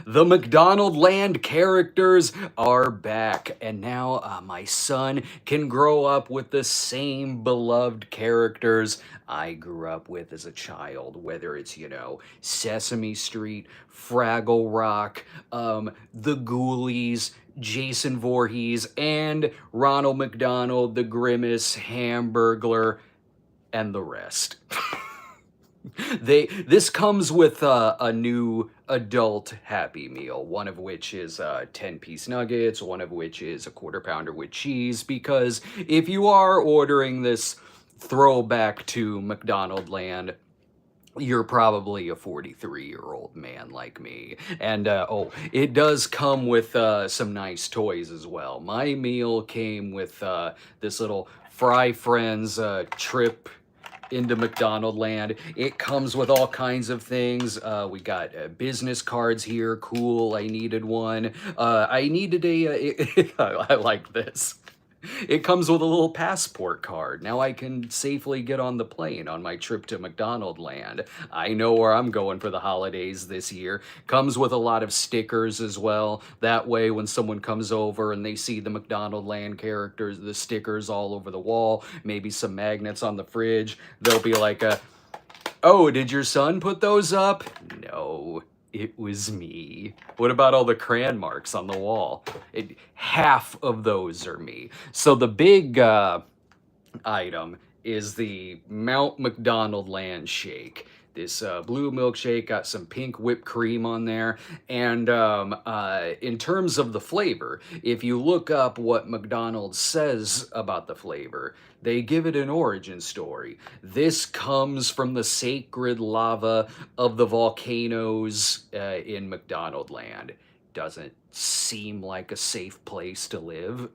The McDonaldland characters are back, and now my son can grow up with the same beloved characters I grew up with as a child, whether it's, Sesame Street, Fraggle Rock, The Ghoulies, Jason Voorhees, and Ronald McDonald, the Grimace, Hamburglar, and the rest. This comes with a new adult Happy Meal, one of which is 10-piece nuggets, one of which is a quarter pounder with cheese. Because if you are ordering this throwback to McDonald Land, you're probably a 43-year-old man like me. And it does come with some nice toys as well. My meal came with this little Fry Friends trip into McDonald Land. It comes with all kinds of things. We got business cards here. Cool. I needed one. I needed a. I like this. It comes with a little passport card. Now I can safely get on the plane on my trip to McDonald Land. I know where I'm going for the holidays this year. Comes with a lot of stickers as well. That way, when someone comes over and they see the McDonald Land characters, the stickers all over the wall, maybe some magnets on the fridge, they'll be like, oh, did your son put those up? No, it was me. What about all the crayon marks on the wall? Half of those are me. So the big item is the Mount McDonald Land Shake. This blue milkshake got some pink whipped cream on there. And in terms of the flavor, if you look up what McDonald's says about the flavor, they give it an origin story. This comes from the sacred lava of the volcanoes in McDonald Land. Doesn't seem like a safe place to live.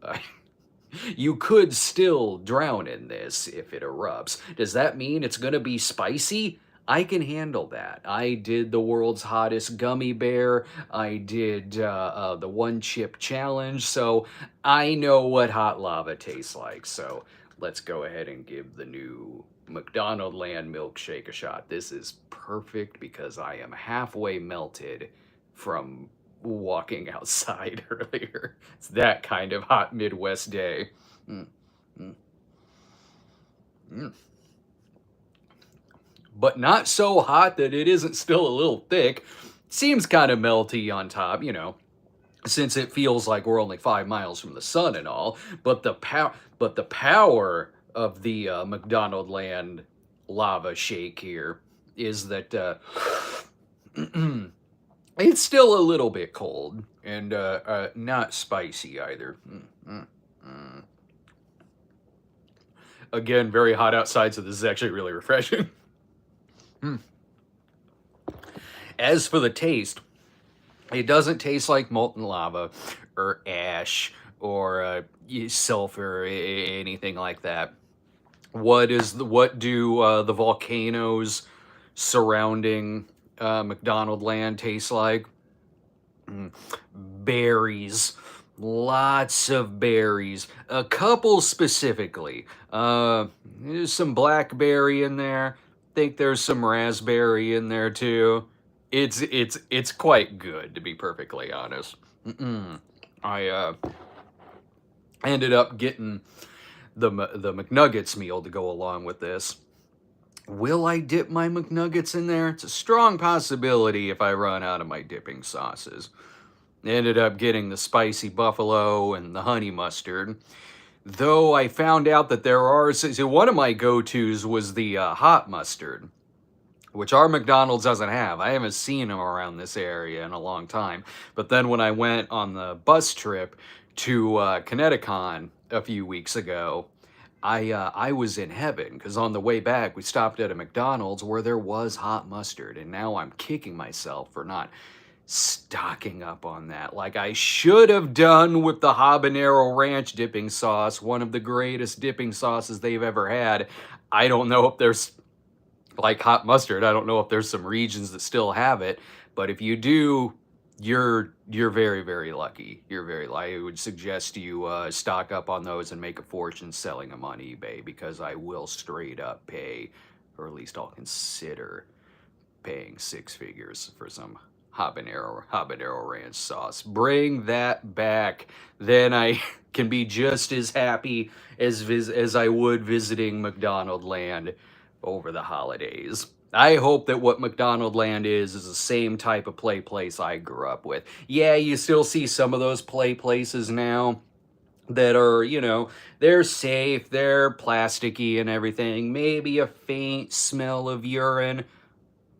You could still drown in this if it erupts. Does that mean it's gonna be spicy? I can handle that. I did the world's hottest gummy bear. I did the one chip challenge, so I know what hot lava tastes like. So let's go ahead and give the new McDonaldland milkshake a shot. This is perfect because I am halfway melted from walking outside earlier. It's that kind of hot Midwest day. Mm, mm, mm. But not so hot that it isn't still a little thick. Seems kind of melty on top, since it feels like we're only 5 miles from the sun and all. But the power of the McDonald Land lava shake here is that it's still a little bit cold and not spicy either. Mm. Again, very hot outside, so this is actually really refreshing. Mm. As for the taste, it doesn't taste like molten lava or ash or sulfur or anything like that. What do the volcanoes surrounding McDonald Land taste like? Mm, berries. Lots of berries. A couple specifically. There's some blackberry in there. Think there's some raspberry in there too. It's quite good, to be perfectly honest. I ended up getting the McNuggets meal to go along with this. Will I dip my McNuggets in there? It's a strong possibility if I run out of my dipping sauces. Ended up getting the spicy buffalo and the honey mustard. Though I found out that there are, so one of my go-tos was the hot mustard, which our McDonald's doesn't have. I haven't seen them around this area in a long time. But then when I went on the bus trip to Connecticut a few weeks ago, I was in heaven because on the way back we stopped at a McDonald's where there was hot mustard, and now I'm kicking myself for not stocking up on that like I should have done with the habanero ranch dipping sauce, one of the greatest dipping sauces they've ever had. I don't know if there's like hot mustard. I don't know if there's some regions that still have it, but if you do, you're very very lucky. I would suggest you stock up on those and make a fortune selling them on eBay because I will straight up pay, or at least I'll consider paying six figures for some habanero ranch sauce. Bring that back. Then I can be just as happy as I would visiting McDonaldland over the holidays. I hope that what McDonaldland is the same type of play place I grew up with. Yeah, you still see some of those play places now that are, they're safe, they're plasticky and everything, maybe a faint smell of urine.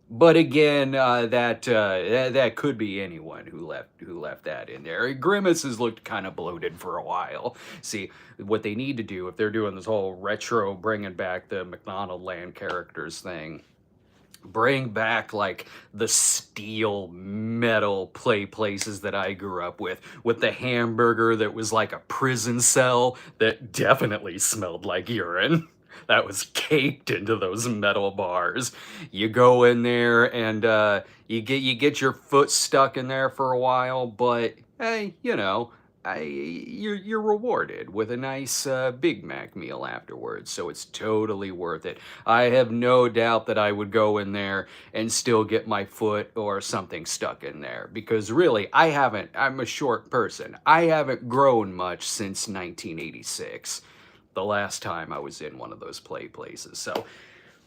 But again, that could be anyone who left that in there. Grimaces looked kind of bloated for a while. See, what they need to do if they're doing this whole retro, bringing back the McDonaldland characters thing, bring back like the steel metal play places that I grew up with the hamburger that was like a prison cell that definitely smelled like urine. That was caked into those metal bars. You go in there and you get your foot stuck in there for a while, but hey, you're rewarded with a nice Big Mac meal afterwards, so it's totally worth it. I have no doubt that I would go in there and still get my foot or something stuck in there because really, I'm a short person. I haven't grown much since 1986, the last time I was in one of those play places. So,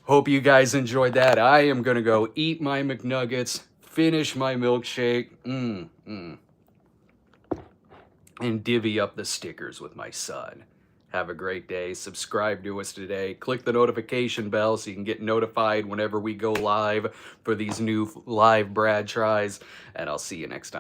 hope you guys enjoyed that. I am gonna go eat my McNuggets, finish my milkshake. And divvy up the stickers with my son. Have a great day. Subscribe to us today. Click the notification bell so you can get notified whenever we go live for these new live Brad tries. And I'll see you next time.